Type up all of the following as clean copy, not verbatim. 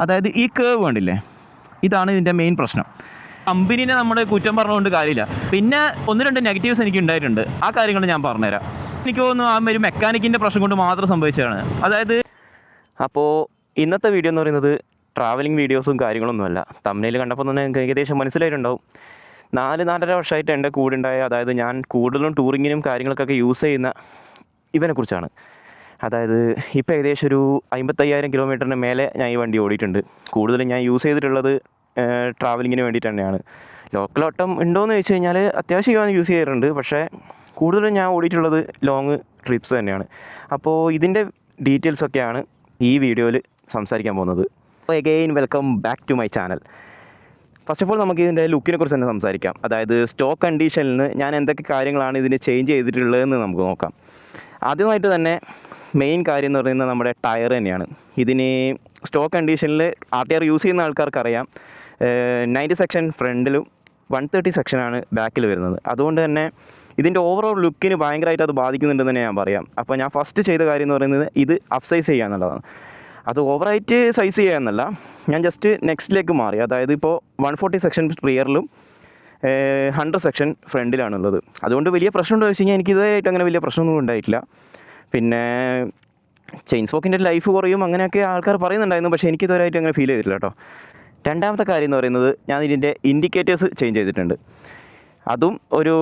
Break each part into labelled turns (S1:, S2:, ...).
S1: അതായത് ഈ കേവ് കണ്ടില്ലേ, ഇതാണ് ഇതിൻ്റെ മെയിൻ പ്രശ്നം. കമ്പനീനെ നമ്മൾ കുറ്റം പറഞ്ഞുകൊണ്ട് കാര്യമില്ല. പിന്നെ 1-2 നെഗറ്റീവ്സ് എനിക്ക് ഉണ്ടായിട്ടുണ്ട്. ആ കാര്യങ്ങൾ ഞാൻ പറഞ്ഞുതരാം. എനിക്ക് തോന്നുന്നു ആ ഒരു മെക്കാനിക്കിൻ്റെ പ്രശ്നം കൊണ്ട് മാത്രം സംഭവിച്ചതാണ്. അതായത് അപ്പോൾ ഇന്നത്തെ വീഡിയോ എന്ന് പറയുന്നത് ട്രാവലിംഗ് വീഡിയോസും കാര്യങ്ങളൊന്നുമല്ല. തമ്മിൽ കണ്ടപ്പോൾ തന്നെ നിങ്ങൾക്ക് ഏകദേശം മനസ്സിലായിട്ടുണ്ടാവും. 4-4.5 വർഷമായിട്ട് എൻ്റെ കൂടെ ഉണ്ടായ, അതായത് ഞാൻ കൂടുതലും ടൂറിങ്ങിനും കാര്യങ്ങൾക്കൊക്കെ യൂസ് ചെയ്യുന്ന ഇവനെക്കുറിച്ചാണ്. അതായത് ഇപ്പോൾ ഏകദേശം ഒരു 55,000 കിലോമീറ്ററിന് മേലെ ഞാൻ ഈ വണ്ടി ഓടിയിട്ടുണ്ട്. കൂടുതലും ഞാൻ യൂസ് ചെയ്തിട്ടുള്ളത് ട്രാവലിങ്ങിന് വേണ്ടിയിട്ട് തന്നെയാണ്. ലോക്കൽ ഓട്ടം ഉണ്ടോയെന്ന് ചോദിച്ചു കഴിഞ്ഞാൽ അത്യാവശ്യം ഞാൻ യൂസ് ചെയ്യാറുണ്ട്, പക്ഷേ കൂടുതലും ഞാൻ ഓടിയിട്ടുള്ളത് ലോങ് ട്രിപ്സ് തന്നെയാണ്. അപ്പോൾ ഇതിൻ്റെ ഡീറ്റെയിൽസൊക്കെയാണ് ഈ വീഡിയോയിൽ സംസാരിക്കാൻ പോകുന്നത്. അപ്പോൾ again welcome back to my channel. First of all നമുക്ക് ഇതിൻ്റെ ലുക്കിനെ കുറിച്ച് തന്നെ സംസാരിക്കാം. അതായത് സ്റ്റോക്ക് കണ്ടീഷനിൽ ഞാൻ എന്തൊക്കെ കാര്യങ്ങളാണ് ഇതിന് ചേഞ്ച് ചെയ്തിട്ടുള്ളതെന്ന് നമുക്ക് നോക്കാം. ആദ്യമായിട്ട് തന്നെ മെയിൻ കാര്യം എന്ന് പറയുന്നത് നമ്മുടെ ടയർ തന്നെയാണ്. ഇതിന് സ്റ്റോക്ക് കണ്ടീഷനിൽ RTR യൂസ് ചെയ്യുന്ന ആൾക്കാർക്കറിയാം, 90 സെക്ഷൻ ഫ്രണ്ടിലും 130 സെക്ഷനാണ് ബാക്കിൽ വരുന്നത്. അതുകൊണ്ട് തന്നെ ഇതിൻ്റെ ഓവറോൾ ലുക്കിന് ഭയങ്കരമായിട്ട് അത് ബാധിക്കുന്നുണ്ടെന്ന് തന്നെ ഞാൻ പറയാം. അപ്പോൾ ഞാൻ ഫസ്റ്റ് ചെയ്ത കാര്യം എന്ന് പറയുന്നത് ഇത് അപ്സൈസ് ചെയ്യുക എന്നുള്ളതാണ്. അത് ഓവറായിട്ട് സൈസ് ചെയ്യുക എന്നല്ല, ഞാൻ ജസ്റ്റ് നെക്സ്റ്റിലേക്ക് മാറി. അതായത് ഇപ്പോൾ 140 സെക്ഷൻ റിയറിലും 100 സെക്ഷൻ ഫ്രണ്ടിലാണുള്ളത്. അതുകൊണ്ട് വലിയ പ്രശ്നമുണ്ടോ എന്ന് വെച്ച് കഴിഞ്ഞാൽ എനിക്ക് ഇതുവരെയായിട്ട് അങ്ങനെ വലിയ പ്രശ്നമൊന്നും ഉണ്ടായിട്ടില്ല. പിന്നെ ചെയിൻ സ്പോക്കിൻ്റെ ലൈഫ് കുറയും അങ്ങനെയൊക്കെ ആൾക്കാർ പറയുന്നുണ്ടായിരുന്നു, പക്ഷേ എനിക്ക് ഇതുവരെയായിട്ട് അങ്ങനെ ഫീൽ ചെയ്തിട്ടില്ല കേട്ടോ. രണ്ടാമത്തെ കാര്യം എന്ന് പറയുന്നത് ഞാൻ ഇതിൻ്റെ ഇൻഡിക്കേറ്റേഴ്സ് ചേഞ്ച് ചെയ്തിട്ടുണ്ട്. അതും ഒരു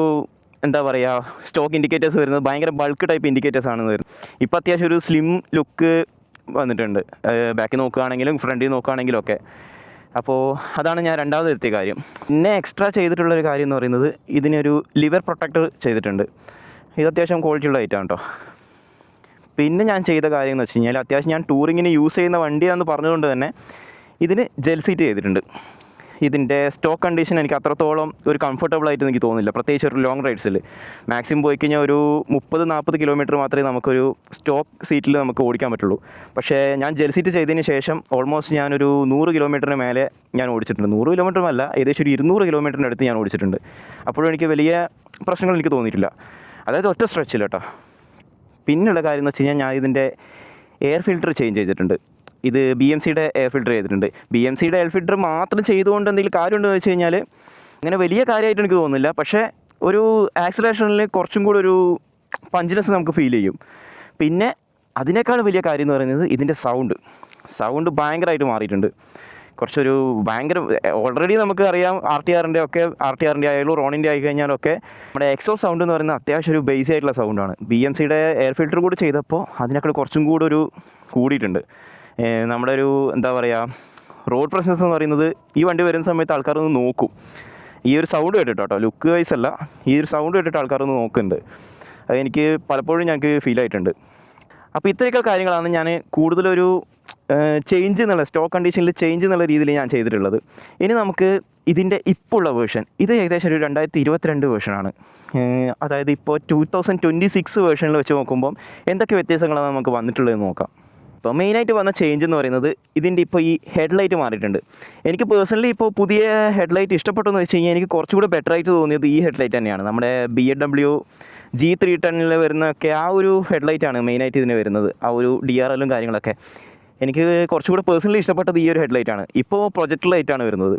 S1: എന്താ പറയുക, സ്റ്റോക്ക് ഇൻഡിക്കേറ്റേഴ്സ് വരുന്നത് ഭയങ്കര ബൾക്ക് ടൈപ്പ് ഇൻഡിക്കേറ്റേഴ്സാണെന്ന് വരുന്നത്. ഇപ്പോൾ അത്യാവശ്യം ഒരു സ്ലിം ലുക്ക് വന്നിട്ടുണ്ട്, ബാക്കിൽ നോക്കുകയാണെങ്കിലും ഫ്രണ്ടിൽ നോക്കുകയാണെങ്കിലും ഒക്കെ. അപ്പോൾ അതാണ് ഞാൻ രണ്ടാമത് വരുത്തിയ കാര്യം. പിന്നെ എക്സ്ട്രാ ചെയ്തിട്ടുള്ളൊരു കാര്യം എന്ന് പറയുന്നത് ഇതിനൊരു ലിവർ പ്രൊട്ടക്ടർ ചെയ്തിട്ടുണ്ട്. ഇത് അത്യാവശ്യം ക്വാളിറ്റിയുള്ള ഐറ്റമാണ് കേട്ടോ. പിന്നെ ഞാൻ ചെയ്ത കാര്യം എന്ന് വെച്ച് കഴിഞ്ഞാൽ, അത്യാവശ്യം ഞാൻ ടൂറിങ്ങിന് യൂസ് ചെയ്യുന്ന വണ്ടിയാണെന്ന് പറഞ്ഞുകൊണ്ട് തന്നെ ഇതിന് ജെൽ സീറ്റ് ചെയ്തിട്ടുണ്ട്. ഇതിൻ്റെ സ്റ്റോക്ക് കണ്ടീഷൻ എനിക്ക് അത്രത്തോളം ഒരു കംഫർട്ടബിൾ ആയിട്ട് എനിക്ക് തോന്നുന്നില്ല, പ്രത്യേകിച്ച് ഒരു ലോങ് റൈഡ്സിൽ. മാക്സിമം പോയി കഴിഞ്ഞാൽ ഒരു 30-40 കിലോമീറ്റർ മാത്രമേ നമുക്കൊരു സ്റ്റോക്ക് സീറ്റിൽ നമുക്ക് ഓടിക്കാൻ പറ്റുള്ളൂ. പക്ഷേ ഞാൻ ജെൽ സീറ്റ് ചെയ്തതിന് ശേഷം ഓൾമോസ്റ്റ് ഞാനൊരു 100 കിലോമീറ്ററിന് മേലെ ഞാൻ ഓടിച്ചിട്ടുണ്ട്. 100 കിലോമീറ്ററുമല്ല, ഏകദേശം ഒരു 200 കിലോമീറ്ററിൻ്റെ അടുത്ത് ഞാൻ ഓടിച്ചിട്ടുണ്ട്. അപ്പോഴും എനിക്ക് വലിയ പ്രശ്നങ്ങൾ എനിക്ക് തോന്നിയിട്ടില്ല, അതായത് ഒറ്റ സ്ട്രെച്ചിൽ കേട്ടോ. പിന്നെയുള്ള കാര്യം എന്ന് വെച്ച് കഴിഞ്ഞാൽ ഞാൻ ഇതിൻ്റെ എയർ ഫിൽറ്റർ ചേഞ്ച് ചെയ്തിട്ടുണ്ട്. ഇത് BMCയുടെ എയർ ഫിൽറ്റർ ചെയ്തിട്ടുണ്ട്. BMCയുടെ എയർ ഫിൽറ്റർ മാത്രം ചെയ്തുകൊണ്ട് എന്തെങ്കിലും കാര്യമുണ്ടെന്ന് വെച്ച് കഴിഞ്ഞാൽ അങ്ങനെ വലിയ കാര്യമായിട്ട് എനിക്ക് തോന്നുന്നില്ല. പക്ഷേ ഒരു ആക്സിലറേഷനിൽ കുറച്ചും കൂടി ഒരു പഞ്ച്നെസ് നമുക്ക് ഫീൽ ചെയ്യും. പിന്നെ അതിനേക്കാൾ വലിയ കാര്യം എന്ന് പറയുന്നത് ഇതിൻ്റെ സൗണ്ട് ഭയങ്കരമായിട്ട് മാറിയിട്ടുണ്ട്. കുറച്ചൊരു ഭയങ്കര, ഓൾറെഡി നമുക്ക് അറിയാം RTRൻ്റെ ആയാലും റോണിൻ്റെ ആയി കഴിഞ്ഞാലൊക്കെ നമ്മുടെ എക്സോ സൗണ്ട് എന്ന് പറയുന്നത് അത്യാവശ്യം ഒരു ബേസ് ആയിട്ടുള്ള സൗണ്ടാണ്. BMCയുടെ എയർ ഫിൽറ്റർ കൂടി ചെയ്തപ്പോൾ അതിനേക്കാൾ കുറച്ചും കൂടി ഒരു കൂടിയിട്ടുണ്ട്. നമ്മുടെ ഒരു എന്താ പറയുക, റോഡ് പ്രസൻസ് എന്ന് പറയുന്നത് ഈ വണ്ടി വരുന്ന സമയത്ത് ആൾക്കാരൊന്ന് നോക്കും. ഈ ഒരു സൗണ്ട് കേട്ടിട്ട് കേട്ടോ, ലുക്ക് വൈസ് അല്ല, ഈ ഒരു സൗണ്ട് കേട്ടിട്ട് ആൾക്കാരൊന്ന് നോക്കുന്നുണ്ട്. അതെനിക്ക് പലപ്പോഴും ഞങ്ങൾക്ക് ഫീൽ ആയിട്ടുണ്ട്. അപ്പോൾ ഇത്രയൊക്കെ കാര്യങ്ങളാണ് ഞാൻ കൂടുതലൊരു ചേഞ്ച് എന്നുള്ള സ്റ്റോക്ക് കണ്ടീഷനിൽ ചേഞ്ച് എന്നുള്ള രീതിയിൽ ഞാൻ ചെയ്തിട്ടുള്ളത്. ഇനി നമുക്ക് ഇതിൻ്റെ ഇപ്പോൾ ഉള്ള വേർഷൻ, ഇത് ഏകദേശം ഒരു 2022 വേർഷനാണ്. അതായത് ഇപ്പോൾ 2026 വേർഷനിൽ വെച്ച് നോക്കുമ്പം എന്തൊക്കെ വ്യത്യാസങ്ങളാണ് നമുക്ക് വന്നിട്ടുള്ളതെന്ന് നോക്കാം. ഇപ്പോൾ മെയിനായിട്ട് വന്ന ചേഞ്ച് എന്ന് പറയുന്നത് ഇതിൻ്റെ ഇപ്പോൾ ഈ ഹെഡ്ലൈറ്റ് മാറിയിട്ടുണ്ട്. എനിക്ക് പേഴ്സണലി ഇപ്പോൾ പുതിയ ഹെഡ്ലൈറ്റ് ഇഷ്ടപ്പെട്ടു എന്ന് വെച്ച് കഴിഞ്ഞാൽ എനിക്ക് കുറച്ചുകൂടി ബെറ്റർ ആയിട്ട് തോന്നിയത് ഈ ഹെഡ്ലൈറ്റ് തന്നെയാണ്. നമ്മുടെ BMW G310 വരുന്നൊക്കെ ആ ഒരു ഹെഡ്ലൈറ്റാണ് മെയിനായിട്ട് ഇതിന് വരുന്നത്. ആ ഒരു DRLും കാര്യങ്ങളൊക്കെ എനിക്ക് കുറച്ചുകൂടി പേഴ്സണലി ഇഷ്ടപ്പെട്ടത് ഈ ഒരു ഹെഡ്ലൈറ്റാണ്. ഇപ്പോൾ പ്രൊജക്ടർ ലൈറ്റാണ് വരുന്നത്.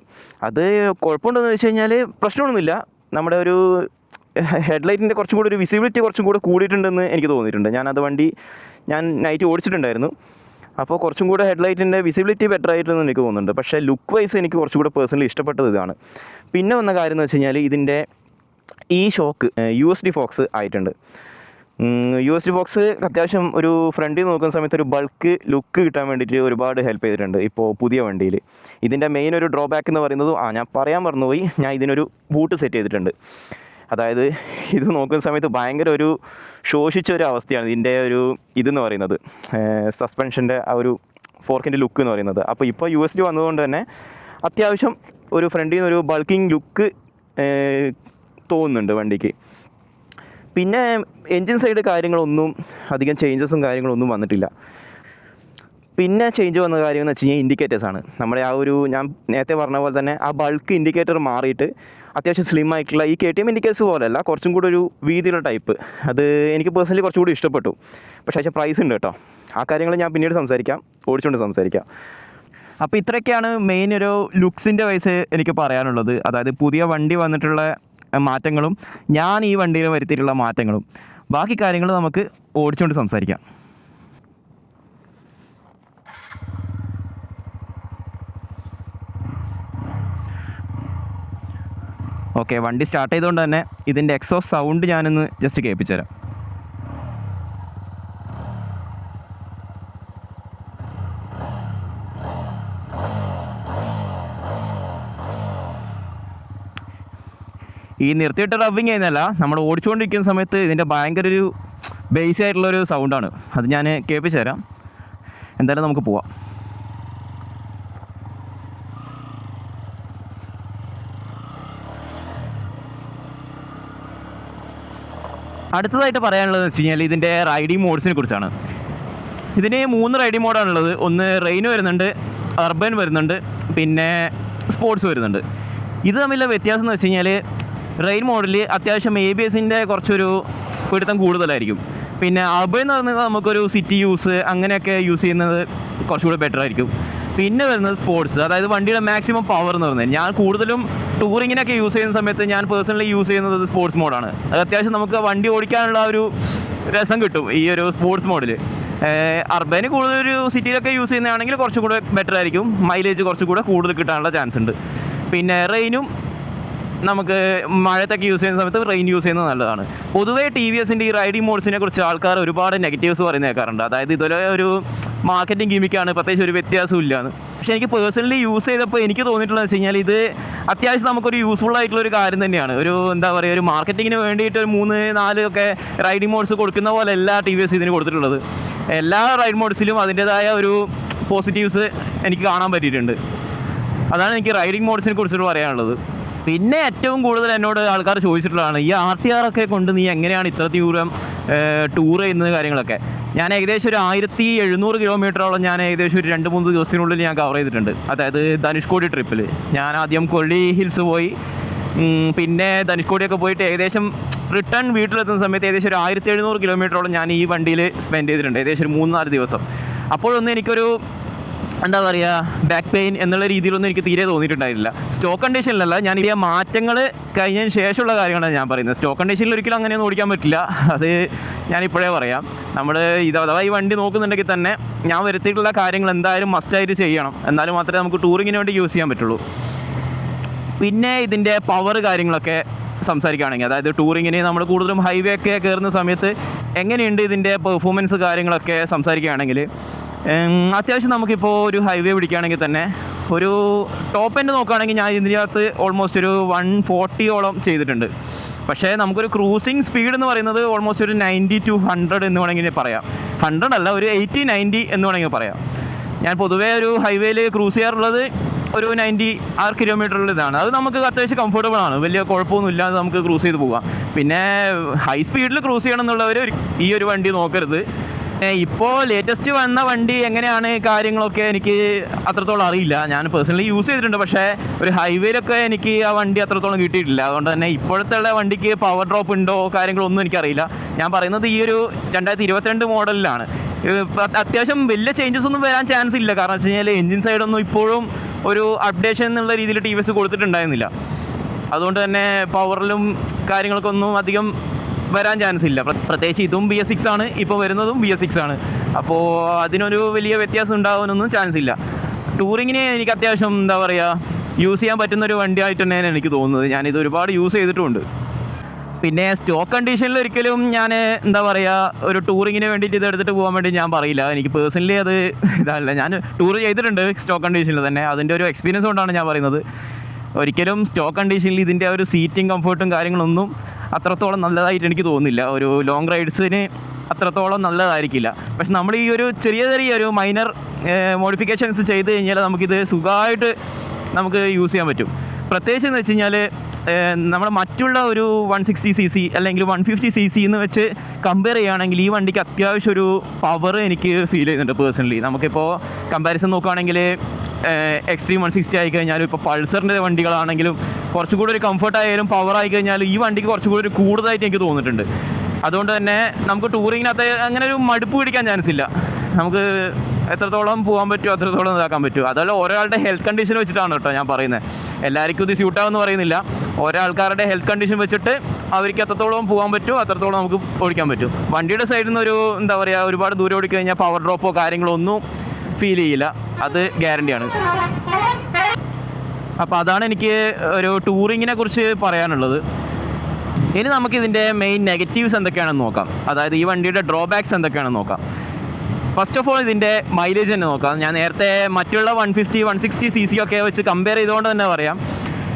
S1: അത് കുഴപ്പമുണ്ടെന്ന് വെച്ച് കഴിഞ്ഞാൽ പ്രശ്നമൊന്നുമില്ല. നമ്മുടെ ഒരു ഹെഡ്ലൈറ്റിൻ്റെ കുറച്ചും കൂടി ഒരു വിസിബിലിറ്റി കുറച്ചും കൂടി കൂടിയിട്ടുണ്ടെന്ന് എനിക്ക് തോന്നിയിട്ടുണ്ട്. ഞാൻ നൈറ്റ് ഓടിച്ചിട്ടുണ്ടായിരുന്നു. അപ്പോൾ കുറച്ചും കൂടെ ഹെഡ്ലൈറ്റിൻ്റെ വിസിബിലിറ്റി ബെറ്റർ ആയിട്ടെന്ന് എനിക്ക് തോന്നുന്നുണ്ട്. പക്ഷേ ലുക്ക് വൈസ് എനിക്ക് കുറച്ചും കൂടെ പേഴ്സണലി ഇഷ്ടപ്പെട്ടത് ഇതാണ്. പിന്നെ വന്ന കാര്യം എന്ന് വെച്ച് കഴിഞ്ഞാൽ ഇതിൻ്റെ ഈ ഷോക്ക് USD ഫോക്സ് ആയിട്ടുണ്ട്. USD ഫോക്സ് അത്യാവശ്യം ഒരു ഫ്രണ്ടിൽ നോക്കുന്ന സമയത്ത് ഒരു ബൾക്ക് ലുക്ക് കിട്ടാൻ വേണ്ടിയിട്ട് ഒരുപാട് ഹെൽപ്പ് ചെയ്തിട്ടുണ്ട് ഇപ്പോൾ പുതിയ വണ്ടിയിൽ. ഇതിൻ്റെ മെയിൻ ഒരു ഡ്രോബാക്ക് എന്ന് പറയുന്നത്, ഞാൻ പറയാൻ മറന്നുപോയി, ഞാൻ ഇതിനൊരു ബൂട്ട് സെറ്റ് ചെയ്തിട്ടുണ്ട്. അതായത് ഇത് നോക്കുന്ന സമയത്ത് ഭയങ്കര ഒരു ശോഷിച്ച ഒരു അവസ്ഥയാണ് ഇതിൻ്റെ ഒരു ഇതെന്ന് പറയുന്നത്, സസ്പെൻഷൻ്റെ ആ ഒരു ഫോർക്കിൻ്റെ ലുക്ക് എന്ന് പറയുന്നത്. അപ്പോൾ ഇപ്പോൾ USD വന്നതുകൊണ്ട് തന്നെ അത്യാവശ്യം ഒരു ഫ്രണ്ടിൽ നിന്നൊരു ബൾക്കിംഗ് ലുക്ക് തോന്നുന്നുണ്ട് വണ്ടിക്ക്. പിന്നെ എൻജിൻ സൈഡ് കാര്യങ്ങളൊന്നും അധികം ചേഞ്ചസും കാര്യങ്ങളൊന്നും വന്നിട്ടില്ല. പിന്നെ ചേഞ്ച് വന്ന കാര്യം എന്ന് വെച്ച് കഴിഞ്ഞാൽ ഇൻഡിക്കേറ്റേഴ്സാണ്. നമ്മുടെ ആ ഒരു ഞാൻ നേരത്തെ പറഞ്ഞ പോലെ തന്നെ ആ ബൾക്ക് ഇൻഡിക്കേറ്റർ മാറിയിട്ട് അത്യാവശ്യം സ്ലിം ആയിട്ടുള്ള ഈ KTM ഇൻഡിക്കേറ്റേഴ്സ് പോലെയല്ല, കുറച്ചും കൂടി ഒരു വീതിയുള്ള ടൈപ്പ്. അത് എനിക്ക് പേഴ്സണലി കുറച്ചും കൂടി ഇഷ്ടപ്പെട്ടു. പക്ഷേ പ്രൈസ് ഉണ്ട് കേട്ടോ. ആ കാര്യങ്ങൾ ഞാൻ പിന്നീട് സംസാരിക്കാം, ഓടിച്ചുകൊണ്ട് സംസാരിക്കാം. അപ്പോൾ ഇത്രയൊക്കെയാണ് മെയിൻ ഒരു ലുക്സിൻ്റെ വയസ്സ് എനിക്ക് പറയാനുള്ളത്. അതായത് പുതിയ വണ്ടി വന്നിട്ടുള്ള മാറ്റങ്ങളും ഞാൻ ഈ വണ്ടിയിൽ വരുത്തിയിട്ടുള്ള മാറ്റങ്ങളും. ബാക്കി കാര്യങ്ങൾ നമുക്ക് ഓടിച്ചുകൊണ്ട് സംസാരിക്കാം. ഓക്കെ, വണ്ടി സ്റ്റാർട്ട് ചെയ്തുകൊണ്ട് തന്നെ ഇതിൻ്റെ എക്സോസ്റ്റ് സൗണ്ട് ഞാനൊന്ന് ജസ്റ്റ് കേൾപ്പിച്ചു തരാം. ഈ നിർത്തിയിട്ട് റബ്ബിങ് ചെയ്യുന്നതല്ല, നമ്മൾ ഓടിച്ചുകൊണ്ടിരിക്കുന്ന സമയത്ത് ഇതിൻ്റെ ഭയങ്കര ഒരു ബേസ് ആയിട്ടുള്ളൊരു സൗണ്ടാണ്. അത് ഞാൻ കേൾപ്പിച്ചു തരാം. എന്തായാലും നമുക്ക് പോവാം. അടുത്തതായിട്ട് പറയാനുള്ളത് വെച്ച് കഴിഞ്ഞാൽ ഇതിൻ്റെ റൈഡിങ് മോഡ്സിനെ കുറിച്ചാണ്. ഇതിന് 3 റൈഡിങ് മോഡാണുള്ളത്. ഒന്ന് റെയിൻ വരുന്നുണ്ട്, അർബൻ വരുന്നുണ്ട്, പിന്നെ സ്പോർട്സ് വരുന്നുണ്ട്. ഇത് തമ്മിലുള്ള വ്യത്യാസം എന്ന് വെച്ച് കഴിഞ്ഞാൽ റെയിൻ മോഡിൽ അത്യാവശ്യം ABSൻ്റെ കുറച്ചൊരു പിടുത്തം കൂടുതലായിരിക്കും. പിന്നെ അർബൻ എന്ന് പറയുന്നത് നമുക്കൊരു സിറ്റി യൂസ് അങ്ങനെയൊക്കെ യൂസ് ചെയ്യുന്നത് കുറച്ചുകൂടി ബെറ്റർ ആയിരിക്കും. പിന്നെ വരുന്നത് സ്പോർട്സ്, അതായത് വണ്ടിയുടെ മാക്സിമം പവർ എന്ന് പറയുന്നത്. ഞാൻ കൂടുതലും ടൂറിങ്ങിനൊക്കെ യൂസ് ചെയ്യുന്ന സമയത്ത് ഞാൻ പേഴ്സണലി യൂസ് ചെയ്യുന്നത് സ്പോർട്സ് മോഡാണ്. അത് അത്യാവശ്യം നമുക്ക് വണ്ടി ഓടിക്കാനുള്ള ഒരു രസം കിട്ടും ഈ ഒരു സ്പോർട്സ് മോഡിൽ. അർബന് കൂടുതലൊരു സിറ്റിയിലൊക്കെ യൂസ് ചെയ്യുന്നതാണെങ്കിൽ കുറച്ചും കൂടെ ബെറ്റർ ആയിരിക്കും, മൈലേജ് കുറച്ചും കൂടെ കൂടുതൽ കിട്ടാനുള്ള ചാൻസ് ഉണ്ട്. പിന്നെ റെയിനും നമുക്ക് മഴത്തൊക്കെ യൂസ് ചെയ്യുന്ന സമയത്ത് റെയിൻ യൂസ് ചെയ്യുന്നത് നല്ലതാണ്. പൊതുവേ TVSൻ്റെ ഈ റൈഡിങ് മോഡ്സിനെ കുറിച്ച് ആൾക്കാർ ഒരുപാട് നെഗറ്റീവ്സ് പറയുന്ന കേൾക്കാറുണ്ട്. അതായത് ഇതൊരു മാർക്കറ്റിംഗ് ഗിമിക്കാണ്, പ്രത്യേകിച്ച് ഒരു വ്യത്യാസവും ഇല്ലാന്ന്. പക്ഷേ എനിക്ക് പേഴ്സണലി യൂസ് ചെയ്തപ്പോൾ എനിക്ക് തോന്നിയിട്ടുള്ളത് വെച്ച് കഴിഞ്ഞാൽ ഇത് അത്യാവശ്യം നമുക്കൊരു യൂസ്ഫുൾ ആയിട്ടുള്ളൊരു കാര്യം തന്നെയാണ്. ഒരു എന്താ പറയുക, ഒരു മാർക്കറ്റിങ്ങിന് വേണ്ടിയിട്ട് ഒരു 3-4 ഒക്കെ റൈഡിങ് മോഡ്സ് കൊടുക്കുന്ന പോലെ എല്ലാ TVS ഇതിന് കൊടുത്തിട്ടുള്ളത്. എല്ലാ റൈഡ് മോഡ്സിലും അതിൻ്റേതായ ഒരു പോസിറ്റീവ്സ് എനിക്ക് കാണാൻ പറ്റിയിട്ടുണ്ട്. അതാണ് എനിക്ക് റൈഡിങ് മോഡ്സിനെ കുറിച്ചിട്ട് പറയാനുള്ളത്. പിന്നെ ഏറ്റവും കൂടുതൽ എന്നോട് ആൾക്കാർ ചോദിച്ചിട്ടുള്ളതാണ് ഈ RTR ഒക്കെ കൊണ്ട് നീ എങ്ങനെയാണ് ഇത്ര ദൂരം ടൂർ ചെയ്യുന്നത് കാര്യങ്ങളൊക്കെ. ഞാൻ ഏകദേശം ഒരു 1700 കിലോമീറ്ററോളം ഞാൻ ഏകദേശം ഒരു 2-3 ദിവസത്തിനുള്ളിൽ ഞാൻ കവർ ചെയ്തിട്ടുണ്ട്. അതായത് ധനുഷ്കോടി ട്രിപ്പിൽ ഞാൻ ആദ്യം കൊള്ളി ഹിൽസ് പോയി, പിന്നെ ധനുഷ്കോടിയൊക്കെ പോയിട്ട് ഏകദേശം റിട്ടേൺ വീട്ടിലെത്തുന്ന സമയത്ത് ഏകദേശം ഒരു 1700 കിലോമീറ്ററോളം ഞാൻ ഈ വണ്ടിയിൽ സ്പെൻഡ് ചെയ്തിട്ടുണ്ട്, ഏകദേശം ഒരു 3-4 ദിവസം. അപ്പോഴൊന്നും എനിക്കൊരു എന്താ പറയുക, ബാക്ക് പെയിൻ എന്നുള്ള രീതിയിലൊന്നും എനിക്ക് തീരെ തോന്നിയിട്ടുണ്ടായിരുന്നില്ല. സ്റ്റോക്ക് കണ്ടീഷനിലല്ല, ഞാൻ ഈ മാറ്റങ്ങൾ കഴിഞ്ഞതിന് ശേഷമുള്ള കാര്യങ്ങളാണ് ഞാൻ പറയുന്നത്. സ്റ്റോക്ക് കണ്ടീഷനിൽ ഒരിക്കലും അങ്ങനെയൊന്നും ഓടിക്കാൻ പറ്റില്ല, അത് ഞാനിപ്പോഴേ പറയാം. നമ്മൾ അഥവാ ഈ വണ്ടി നോക്കുന്നുണ്ടെങ്കിൽ തന്നെ ഞാൻ വരുത്തിയിട്ടുള്ള കാര്യങ്ങൾ എന്തായാലും മസ്റ്റായിട്ട് ചെയ്യണം, എന്നാലും മാത്രമേ നമുക്ക് ടൂറിങ്ങിന് വേണ്ടി യൂസ് ചെയ്യാൻ പറ്റുള്ളൂ. പിന്നെ ഇതിൻ്റെ പവർ കാര്യങ്ങളൊക്കെ സംസാരിക്കുകയാണെങ്കിൽ, അതായത് ടൂറിങ്ങിന് നമ്മൾ കൂടുതലും ഹൈവേ ഒക്കെ കയറുന്ന സമയത്ത് എങ്ങനെയുണ്ട് ഇതിൻ്റെ പെർഫോമൻസ് കാര്യങ്ങളൊക്കെ സംസാരിക്കുകയാണെങ്കിൽ, അത്യാവശ്യം നമുക്കിപ്പോൾ ഒരു ഹൈവേ പിടിക്കുകയാണെങ്കിൽ തന്നെ ഒരു ടോപ്പ് എൻഡ് നോക്കുകയാണെങ്കിൽ ഞാൻ ഇതിനകത്ത് ഓൾമോസ്റ്റ് ഒരു 140ഓളം ചെയ്തിട്ടുണ്ട്. പക്ഷേ നമുക്കൊരു ക്രൂസിങ് സ്പീഡ് എന്ന് പറയുന്നത് ഓൾമോസ്റ്റ് ഒരു 90 to 100 എന്ന് വേണമെങ്കിൽ പറയാം. 100 അല്ല, ഒരു 80-90 എന്ന് വേണമെങ്കിൽ പറയാം. ഞാൻ പൊതുവേ ഒരു ഹൈവേയിൽ ക്രൂസ് ചെയ്യാറുള്ളത് ഒരു 90 കിലോമീറ്ററിൽ ഇതാണ്. അത് നമുക്ക് അത്യാവശ്യം കംഫർട്ടബിൾ ആണ്, വലിയ കുഴപ്പമൊന്നും ഇല്ലാതെ നമുക്ക് ക്രൂസ് ചെയ്ത് പോകാം. പിന്നെ ഹൈ സ്പീഡിൽ ക്രൂസ് ചെയ്യണം എന്നുള്ളവർ ഈ ഒരു വണ്ടി നോക്കരുത്. ഇപ്പോൾ ലേറ്റസ്റ്റ് വന്ന വണ്ടി എങ്ങനെയാണ് കാര്യങ്ങളൊക്കെ എനിക്ക് അത്രത്തോളം അറിയില്ല. ഞാൻ പേഴ്സണലി യൂസ് ചെയ്തിട്ടുണ്ട്, പക്ഷേ ഒരു ഹൈവേയിലൊക്കെ എനിക്ക് ആ വണ്ടി അത്രത്തോളം കിട്ടിയിട്ടില്ല. അതുകൊണ്ട് തന്നെ ഇപ്പോഴത്തെ ഉള്ള വണ്ടിക്ക് പവർ ഡ്രോപ്പ് ഉണ്ടോ കാര്യങ്ങളൊന്നും എനിക്കറിയില്ല. ഞാൻ പറയുന്നത് ഈ ഒരു 2022 മോഡലിലാണ്. അത്യാവശ്യം വലിയ ചേഞ്ചസ് ഒന്നും വരാൻ ചാൻസ് ഇല്ല. കാരണം വെച്ച് കഴിഞ്ഞാൽ എൻജിൻ സൈഡൊന്നും ഇപ്പോഴും ഒരു അപ്ഡേഷൻ എന്നുള്ള രീതിയിൽ TVS കൊടുത്തിട്ടുണ്ടായിരുന്നില്ല. അതുകൊണ്ട് തന്നെ പവറിലും കാര്യങ്ങൾക്കൊന്നും അധികം വരാൻ ചാൻസ് ഇല്ല. പ്രത്യേകിച്ച് ഇതും BS6 ആണ്, ഇപ്പോൾ വരുന്നതും BS6 ആണ്. അപ്പോൾ അതിനൊരു വലിയ വ്യത്യാസം ഉണ്ടാകാനൊന്നും ചാൻസ് ഇല്ല. ടൂറിങ്ങിന് എനിക്ക് അത്യാവശ്യം എന്താ പറയുക യൂസ് ചെയ്യാൻ പറ്റുന്നൊരു വണ്ടിയായിട്ട് തന്നെയാണ് എനിക്ക് തോന്നുന്നത്. ഞാനിത് ഒരുപാട് യൂസ് ചെയ്തിട്ടുമുണ്ട്. പിന്നെ സ്റ്റോക്ക് കണ്ടീഷനിൽ ഒരിക്കലും ഞാൻ എന്താ പറയുക ഒരു ടൂറിങ്ങിന് വേണ്ടിയിട്ട് ഇത് എടുത്തിട്ട് പോകാൻ വേണ്ടി ഞാൻ പറയില്ല. എനിക്ക് പേഴ്സണലി അത് ഇതല്ല. ഞാൻ ടൂർ ചെയ്തിട്ടുണ്ട് സ്റ്റോക്ക് കണ്ടീഷനിൽ തന്നെ, അതിൻ്റെ ഒരു എക്സ്പീരിയൻസ് കൊണ്ടാണ് ഞാൻ പറയുന്നത്. ഒരിക്കലും സ്റ്റോക്ക് കണ്ടീഷനിൽ ഇതിൻ്റെ ഒരു സീറ്റിംഗ് കംഫർട്ടും കാര്യങ്ങളൊന്നും അത്രത്തോളം നല്ലതായിട്ട് എനിക്ക് തോന്നുന്നില്ല. ഒരു ലോങ് റൈഡ്സിന് അത്രത്തോളം നല്ലതായിരിക്കില്ല. പക്ഷെ നമ്മൾ ഈ ഒരു ചെറിയ ഒരു മൈനർ മോഡിഫിക്കേഷൻസ് ചെയ്ത് കഴിഞ്ഞാൽ നമുക്കിത് സുഖമായിട്ട് നമുക്ക് യൂസ് ചെയ്യാൻ പറ്റും. പ്രത്യേകിച്ച് എന്ന് വെച്ച് കഴിഞ്ഞാൽ നമ്മൾ മറ്റുള്ള ഒരു 160cc അല്ലെങ്കിൽ 150cc എന്ന് വെച്ച് കമ്പയർ ചെയ്യുകയാണെങ്കിൽ ഈ വണ്ടിക്ക് അത്യാവശ്യം ഒരു പവർ എനിക്ക് ഫീൽ ചെയ്യുന്നുണ്ട് പേഴ്സണലി. നമുക്കിപ്പോൾ കമ്പാരിസൺ നോക്കുകയാണെങ്കിൽ എക്സ്ട്രീം 160 ആയിക്കഴിഞ്ഞാലും ഇപ്പോൾ പൾസറിൻ്റെ വണ്ടികളാണെങ്കിലും കുറച്ചുകൂടി ഒരു കംഫർട്ടായാലും പവർ ആയിക്കഴിഞ്ഞാലും ഈ വണ്ടിക്ക് കുറച്ചുകൂടി ഒരു കൂടുതലായിട്ട് എനിക്ക് തോന്നിയിട്ടുണ്ട്. അതുകൊണ്ട് തന്നെ നമുക്ക് ടൂറിങ്ങിനകത്ത് അങ്ങനെ ഒരു മടുപ്പ് പിടിക്കാൻ ചാൻസ് ഇല്ല. നമുക്ക് എത്രത്തോളം പോകാൻ പറ്റുമോ അത്രത്തോളം ഇതാക്കാൻ പറ്റും. അതുപോലെ ഒരാളുടെ ഹെൽത്ത് കണ്ടീഷൻ വെച്ചിട്ടാണ് കേട്ടോ ഞാൻ പറയുന്നത്. എല്ലാവർക്കും ഇത് സ്യൂട്ടാവെന്ന് പറയുന്നില്ല. ഓരോ ആൾക്കാരുടെ ഹെൽത്ത് കണ്ടീഷൻ വെച്ചിട്ട് അവർക്ക് എത്രത്തോളം പോകാൻ പറ്റുമോ അത്രത്തോളം നമുക്ക് ഓടിക്കാൻ പറ്റും. വണ്ടിയുടെ സൈഡിൽ നിന്ന് ഒരു എന്താ പറയുക, ഒരുപാട് ദൂരം ഓടിക്കഴിഞ്ഞാൽ പവർ ഡ്രോപ്പോ കാര്യങ്ങളോ ഒന്നും ഫീൽ ചെയ്യില്ല, അത് ഗ്യാരണ്ടിയാണ്. അപ്പോൾ അതാണ് എനിക്ക് ഒരു ടൂറിങ്ങിനെ കുറിച്ച് പറയാനുള്ളത്. ഇനി നമുക്കിതിൻ്റെ മെയിൻ നെഗറ്റീവ്സ് എന്തൊക്കെയാണെന്ന് നോക്കാം. അതായത് ഈ വണ്ടിയുടെ ഡ്രോബാക്സ് എന്തൊക്കെയാണെന്ന് നോക്കാം. ഫസ്റ്റ് ഓഫ് ഓൾ ഇതിൻ്റെ മൈലേജ് തന്നെ നോക്കാം. ഞാൻ നേരത്തെ മറ്റുള്ള 150, 160 cc ഒക്കെ വെച്ച് കമ്പയർ ചെയ്തുകൊണ്ട് തന്നെ പറയാം,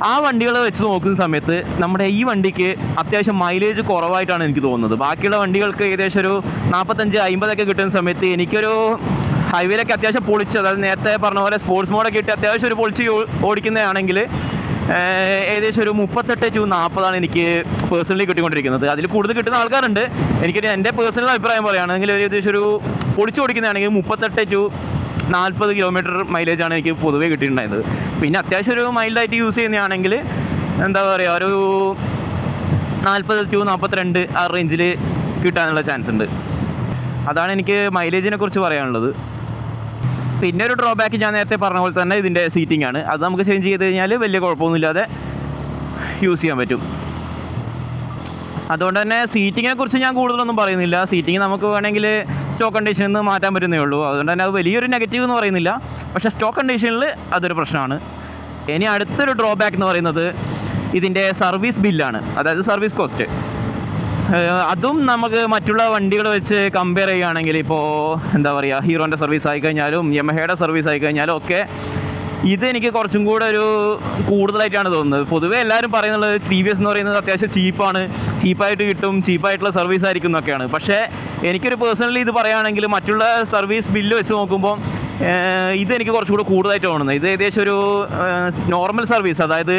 S1: ആ വണ്ടികൾ വെച്ച് നോക്കുന്ന സമയത്ത് നമ്മുടെ ഈ വണ്ടിക്ക് അത്യാവശ്യം മൈലേജ് കുറവായിട്ടാണ് എനിക്ക് തോന്നുന്നത്. ബാക്കിയുള്ള വണ്ടികൾക്ക് ഏകദേശം ഒരു 45, 50 കിട്ടുന്ന സമയത്ത് എനിക്കൊരു ഹൈവേയിലൊക്കെ അത്യാവശ്യം പൊളിച്ച്, അതായത് നേരത്തെ പറഞ്ഞ പോലെ സ്പോർട്സ് മോഡൊക്കെ ഇട്ട് അത്യാവശ്യം ഒരു പൊളിച്ച് ഓടിക്കുന്നതാണെങ്കിൽ ഏകദേശം ഒരു 38 to 40 എനിക്ക് പേഴ്സണലി കിട്ടിക്കൊണ്ടിരിക്കുന്നത്. അതിൽ കൂടുതൽ കിട്ടുന്ന ആൾക്കാരുണ്ട്. എൻ്റെ പേഴ്സണൽ അഭിപ്രായം പറയുകയാണെങ്കിൽ ഏകദേശം ഒരു പൊളിച്ച് ഓടിക്കുന്നതാണെങ്കിൽ 38 to 40 കിലോമീറ്റർ മൈലേജാണ് എനിക്ക് പൊതുവേ കിട്ടിയിട്ടുണ്ടായത്. പിന്നെ അത്യാവശ്യം ഒരു മൈൽഡായിട്ട് യൂസ് ചെയ്യുന്നതാണെങ്കിൽ എന്താ പറയുക, ഒരു 40 to 42 ആ റേഞ്ചിൽ കിട്ടാനുള്ള ചാൻസ് ഉണ്ട്. അതാണ് എനിക്ക് മൈലേജിനെ കുറിച്ച് പറയാനുള്ളത്. പിന്നെ ഒരു ഡ്രോബാക്ക് ഞാൻ നേരത്തെ പറഞ്ഞ പോലെ തന്നെ ഇതിൻ്റെ സീറ്റിംഗ് ആണ്. അത് നമുക്ക് ചേഞ്ച് ചെയ്ത് കഴിഞ്ഞാൽ വലിയ കുഴപ്പമൊന്നുമില്ലാതെ യൂസ് ചെയ്യാൻ പറ്റും. അതുകൊണ്ട് തന്നെ സീറ്റിങ്ങിനെ കുറിച്ച് ഞാൻ കൂടുതലൊന്നും പറയുന്നില്ല. സീറ്റിംഗ് നമുക്ക് വേണമെങ്കിൽ സ്റ്റോക്ക് കണ്ടീഷനിൽ നിന്ന് മാറ്റാൻ പറ്റുന്നേ ഉള്ളൂ. അതുകൊണ്ട് തന്നെ അത് വലിയൊരു നെഗറ്റീവ് എന്ന് പറയുന്നില്ല. പക്ഷേ സ്റ്റോക്ക് കണ്ടീഷനിൽ അതൊരു പ്രശ്നമാണ്. ഇനി അടുത്തൊരു ഡ്രോബാക്ക് എന്ന് പറയുന്നത് ഇതിൻ്റെ സർവീസ് ബില്ലാണ്, അതായത് സർവീസ് കോസ്റ്റ്. അതും നമുക്ക് മറ്റുള്ള വണ്ടികൾ വെച്ച് കമ്പയർ ചെയ്യുകയാണെങ്കിൽ, ഇപ്പോൾ എന്താ പറയുക, ഹീറോൻ്റെ സർവീസ് ആയിക്കഴിഞ്ഞാലും യമഹയുടെ സർവീസ് ആയിക്കഴിഞ്ഞാലും ഒക്കെ ഇത് എനിക്ക് കുറച്ചും കൂടെ ഒരു കൂടുതലായിട്ടാണ് തോന്നുന്നത്. പൊതുവേ എല്ലാവരും പറയുന്നത് TVS എന്ന് പറയുന്നത് അത്യാവശ്യം ചീപ്പായിട്ട് കിട്ടും, ചീപ്പായിട്ടുള്ള സർവീസ് ആയിരിക്കും എന്നൊക്കെയാണ്. പക്ഷേ എനിക്കൊരു പേഴ്സണലി ഇത് പറയുകയാണെങ്കിൽ മറ്റുള്ള സർവീസ് ബില്ല് വെച്ച് നോക്കുമ്പോൾ ഇതെനിക്ക് കുറച്ചുകൂടെ കൂടുതലായിട്ട് തോന്നുന്നത്. ഇത് ഏകദേശം ഒരു നോർമൽ സർവീസ്, അതായത്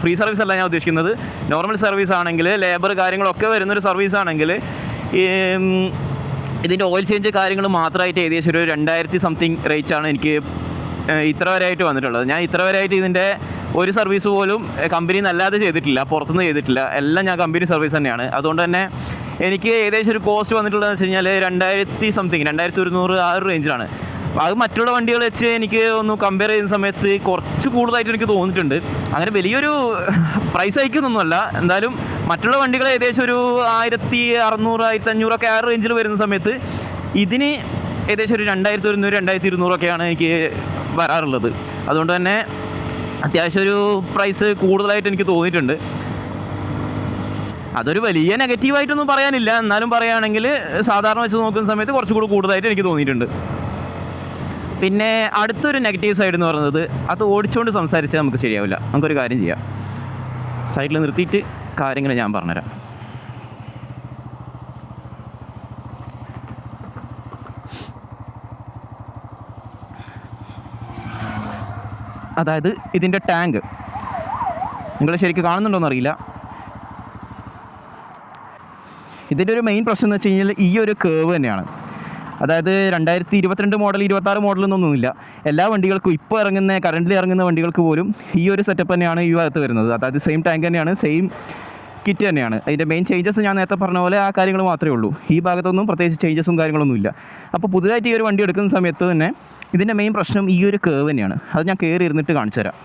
S1: ഫ്രീ സർവീസ് അല്ല ഞാൻ ഉദ്ദേശിക്കുന്നത്, നോർമൽ സർവീസ് ആണെങ്കിൽ ലേബർ കാര്യങ്ങളൊക്കെ വരുന്നൊരു സർവീസ് ആണെങ്കിൽ ഇതിൻ്റെ ഓയിൽ ചേഞ്ച് കാര്യങ്ങൾ മാത്രമായിട്ട് ഏകദേശം ഒരു 2000 സംതിങ് റേറ്റാണ് എനിക്ക് ഇത്ര വരെയായിട്ട് വന്നിട്ടുള്ളത്. ഞാൻ ഇത്ര വരെയായിട്ട് ഇതിൻ്റെ ഒരു സർവീസ് പോലും കമ്പനിയിൽ നിന്നല്ലാതെ ചെയ്തിട്ടില്ല, പുറത്തുനിന്ന് ചെയ്തിട്ടില്ല. എല്ലാം ഞാൻ കമ്പനി സർവീസ് തന്നെയാണ്. അതുകൊണ്ട് തന്നെ എനിക്ക് ഏകദേശം ഒരു കോസ്റ്റ് വന്നിട്ടുള്ളതെന്ന് വെച്ച് കഴിഞ്ഞാൽ 2000 സംതിങ്, 2100 ആ ഒരു റേഞ്ചിലാണ്. അത് മറ്റുള്ള വണ്ടികൾ വെച്ച് എനിക്ക് ഒന്ന് കമ്പയർ ചെയ്യുന്ന സമയത്ത് കുറച്ച് കൂടുതലായിട്ട് എനിക്ക് തോന്നിയിട്ടുണ്ട്. അങ്ങനെ വലിയൊരു പ്രൈസ് ഹൈക്കൊന്നുമല്ല, എന്തായാലും മറ്റുള്ള വണ്ടികൾ ഏകദേശം ഒരു 1600, 1500 ഒക്കെ ആ റേഞ്ചിൽ വരുന്ന സമയത്ത് ഇതിന് ഏകദേശം ഒരു 2100, 2200 ഒക്കെയാണ് എനിക്ക് വരാറുള്ളത്. അതുകൊണ്ട് തന്നെ അത്യാവശ്യം ഒരു പ്രൈസ് കൂടുതലായിട്ട് എനിക്ക് തോന്നിയിട്ടുണ്ട്. അതൊരു വലിയ നെഗറ്റീവായിട്ടൊന്നും പറയാനില്ല, എന്നാലും പറയുകയാണെങ്കിൽ സാധാരണ വെച്ച് നോക്കുന്ന സമയത്ത് കുറച്ചുകൂടി കൂടുതലായിട്ട് എനിക്ക് തോന്നിയിട്ടുണ്ട്. പിന്നെ അടുത്തൊരു നെഗറ്റീവ് സൈഡ് എന്ന് പറയുന്നത്, അത് ഓടിച്ചുകൊണ്ട് സംസാരിച്ചാൽ നമുക്ക് ശരിയാവില്ല. നമുക്കൊരു കാര്യം ചെയ്യാം, സൈഡിൽ നിർത്തിയിട്ട് കാര്യങ്ങൾ ഞാൻ പറഞ്ഞുതരാം. അതായത് ഇതിൻ്റെ ടാങ്ക് നിങ്ങൾ ശരിക്കും കാണുന്നുണ്ടോയെന്ന് അറിയില്ല. ഇതിൻ്റെ ഒരു മെയിൻ പ്രശ്നം എന്ന് വെച്ച് കഴിഞ്ഞാൽ ഈ ഒരു കേവ് തന്നെയാണ്. അതായത് 2022 മോഡൽ, 26 മോഡലൊന്നുമില്ല. എല്ലാ വണ്ടികൾക്കും ഇപ്പോൾ കറൻ്റ് ഇറങ്ങുന്ന വണ്ടികൾക്ക് പോലും ഈ ഒരു സെറ്റപ്പ് തന്നെയാണ് ഈ ഭാഗത്ത് വരുന്നത്. അതായത് സെയിം ടാങ്ക് തന്നെയാണ്, സെയിം കിറ്റ് തന്നെയാണ്. അതിൻ്റെ മെയിൻ ചേഞ്ചസ് ഞാൻ നേരത്തെ പറഞ്ഞ പോലെ ആ കാര്യങ്ങൾ മാത്രമേ ഉള്ളൂ. ഈ ഭാഗത്തൊന്നും പ്രത്യേകിച്ച് ചേഞ്ചസും കാര്യങ്ങളൊന്നുമില്ല. അപ്പോൾ പുതുതായിട്ട് ഈ ഒരു വണ്ടി എടുക്കുന്ന സമയത്ത് തന്നെ ഇതിൻ്റെ മെയിൻ പ്രശ്നം ഈ ഒരു കേവ് തന്നെയാണ്. അത് ഞാൻ കയറി ഇരുന്നിട്ട് കാണിച്ചു തരാം.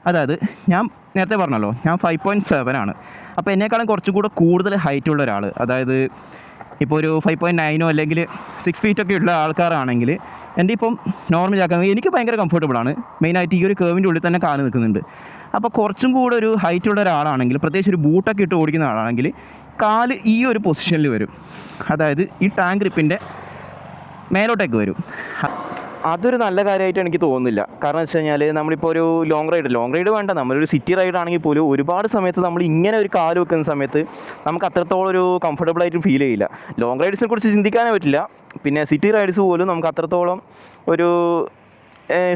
S1: അതായത് ഞാൻ നേരത്തെ പറഞ്ഞല്ലോ, ഞാൻ 5.7 ആണ്. അപ്പോൾ എന്നെക്കാളും കുറച്ചുകൂടെ കൂടുതൽ ഹൈറ്റുള്ള ഒരാൾ, അതായത് ഇപ്പോൾ ഒരു 5.9 അല്ലെങ്കിൽ 6 ഫീറ്റൊക്കെ ഉള്ള ആൾക്കാരാണെങ്കിൽ എൻ്റെ ഇപ്പം നോർമലാക്കാൻ എനിക്ക് ഭയങ്കര കംഫർട്ടബിളാണ്. മെയിനായിട്ട് ഈ ഒരു കേവിൻ്റെ ഉള്ളിൽ തന്നെ കാല് നിൽക്കുന്നുണ്ട്. അപ്പോൾ കുറച്ചും കൂടെ ഒരു ഹൈറ്റുള്ള ഒരാളാണെങ്കിൽ, പ്രത്യേകിച്ച് ഒരു ബൂട്ടൊക്കെ ഇട്ട് ഓടിക്കുന്ന ആളാണെങ്കിൽ കാല് ഈ ഒരു പൊസിഷനിൽ വരും. അതായത് ഈ ടാങ്ക് ഗ്രിപ്പിൻ്റെ മേലോട്ടേക്ക് വരും. അതൊരു നല്ല കാര്യമായിട്ട് എനിക്ക് തോന്നുന്നില്ല. കാരണം വെച്ച് കഴിഞ്ഞാൽ നമ്മളിപ്പോൾ ഒരു ലോങ് റൈഡ് വേണ്ട, നമ്മളൊരു സിറ്റി റൈഡ് ആണെങ്കിൽ പോലും ഒരുപാട് സമയത്ത് നമ്മൾ ഇങ്ങനെ ഒരു കാല് വെക്കുന്ന സമയത്ത് നമുക്ക് അത്രത്തോളം ഒരു കംഫർട്ടബിളായിട്ട് ഫീൽ ചെയ്യില്ല. ലോങ് റൈഡ്സിനെ കുറിച്ച് ചിന്തിക്കാനേ പറ്റില്ല. പിന്നെ സിറ്റി റൈഡ്സ് പോലും നമുക്ക് അത്രത്തോളം ഒരു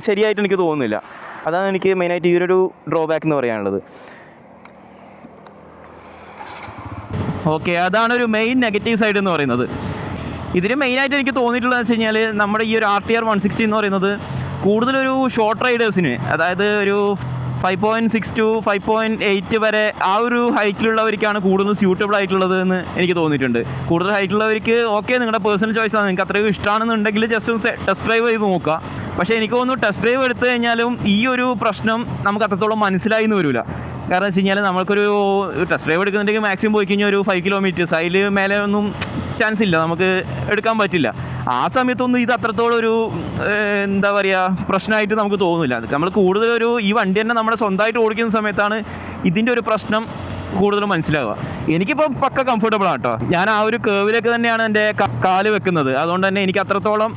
S1: ശരിയായിട്ട് എനിക്ക് തോന്നുന്നില്ല. അതാണ് എനിക്ക് മെയിനായിട്ട് ഈ ഒരു ഡ്രോബാക്ക് എന്ന് പറയാനുള്ളത്. ഓക്കെ, അതാണ് ഒരു മെയിൻ നെഗറ്റീവ് സൈഡ് എന്ന് പറയുന്നത്. ഇതിന് മെയിനായിട്ട് എനിക്ക് തോന്നിയിട്ടുള്ളതെന്ന് വെച്ച് കഴിഞ്ഞാൽ നമ്മുടെ ഈ ഒരു RTR 160 എന്ന് പറയുന്നത് കൂടുതലൊരു ഷോർട്ട് റൈഡേഴ്സിന്, അതായത് ഒരു 5.6 to 5.8 വരെ ആ ഒരു ഹൈറ്റിലുള്ളവർക്കാണ് കൂടുതൽ സ്യൂട്ടബിൾ ആയിട്ടുള്ളത് എന്ന് എനിക്ക് തോന്നിയിട്ടുണ്ട്. കൂടുതൽ ഹൈറ്റുള്ളവർക്ക് ഓക്കെ, നിങ്ങളുടെ പേഴ്സണൽ ചോയ്സാണ്, നിങ്ങൾക്ക് അത്രയും ഇഷ്ടമാണെന്നുണ്ടെങ്കിൽ ജസ്റ്റ് ഒന്ന് ടെസ്റ്റ് ഡ്രൈവ് ചെയ്ത് നോക്കുക. പക്ഷേ എനിക്ക് തോന്നുന്നു ടെസ്റ്റ് ഡ്രൈവ് എടുത്തു കഴിഞ്ഞാലും ഈ ഒരു പ്രശ്നം നമുക്ക് അത്രത്തോളം മനസ്സിലായി എന്ന് വരില്ല. കാരണം വെച്ച് കഴിഞ്ഞാൽ നമ്മൾക്കൊരു ടെസ്റ്റ് ഡ്രൈവ് എടുക്കുന്നുണ്ടെങ്കിൽ മാക്സിമം പോയി കഴിഞ്ഞാൽ ഒരു 5 കിലോമീറ്റേഴ്സ്, അതിൽ മേലെ ഒന്നും ചാൻസ് ഇല്ല, നമുക്ക് എടുക്കാൻ പറ്റില്ല. ആ സമയത്തൊന്നും ഇത് അത്രത്തോളം ഒരു എന്താ പറയുക പ്രശ്നമായിട്ട് നമുക്ക് തോന്നുന്നില്ല. അത് നമ്മൾ കൂടുതലൊരു ഈ വണ്ടി തന്നെ നമ്മുടെ സ്വന്തമായിട്ട് ഓടിക്കുന്ന സമയത്താണ് ഇതിൻ്റെ ഒരു പ്രശ്നം കൂടുതലും മനസ്സിലാവുക. എനിക്കിപ്പോൾ പക്ക കംഫർട്ടബിൾ ആണ് കേട്ടോ. ഞാൻ ആ ഒരു കേവിലേക്ക് തന്നെയാണ് എൻ്റെ കാല് വെക്കുന്നത്. അതുകൊണ്ട് തന്നെ എനിക്ക് അത്രത്തോളം